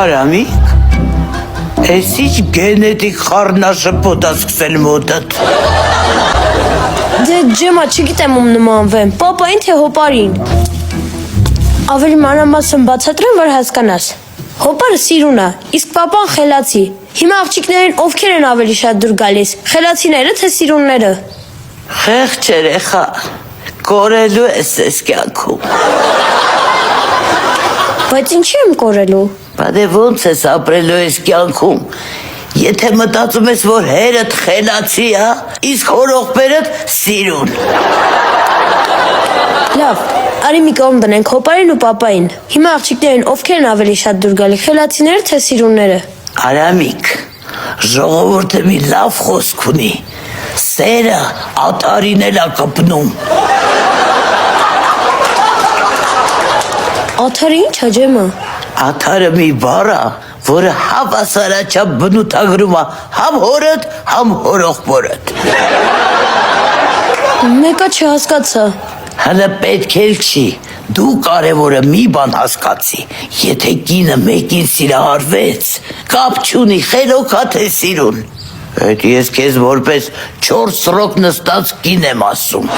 Արամիկ, ես ինչ գենետիկ խառնաշփոթ ասկսել մոտդ։ Դե ջեմա չգիտեմ ում նմանվեմ, պապային թե հոպարին։ Ավելի մանրամասն բացատրեմ, որ հասկանաս։ Հոպարը սիրուն է, իսկ պապան խելացի։ Հիմա աղջիկներին ովքեր են ավելի շատ դուր գալիս, խելացիները թե սիրունները։ Խեղճ երեխա, կորելու ես կյանքում։ Բայց ինչի եմ կորելու։ Բա դե ոնց ես ապրելու ես կյանքում։ Եթե մտածում ես, որ հերդ խելացի է, իսկ հորողբերդ սիրուն։ Լավ, արի մի կողմ դնենք հոպարին ու պապային։ Հիմա աղջիկներին ովքեր են ավելի շատ դուր գալի, խելացիները թե սիրունները։ Արամիկ, ժողովուրդը մի լավ խոսք ունի, սերը աթարին էլ է կպնում։ Աթարը ի՞նչ է ջեմա։ Աթարը մի բառ է, որը հավասարաչափ բնութագրում է համ հորդ, համ հորողբորդ։ Մեկը չհասկացա։ Հələ պետք էլ չի, դու կարևորը մի բան հասկացի, եթե կինը մեկին սիրահարվեց, կապ չունի խելոք է թե սիրուն։ Այդ ես քեզ որպես 4 սրոք նստած կին եմ ասում։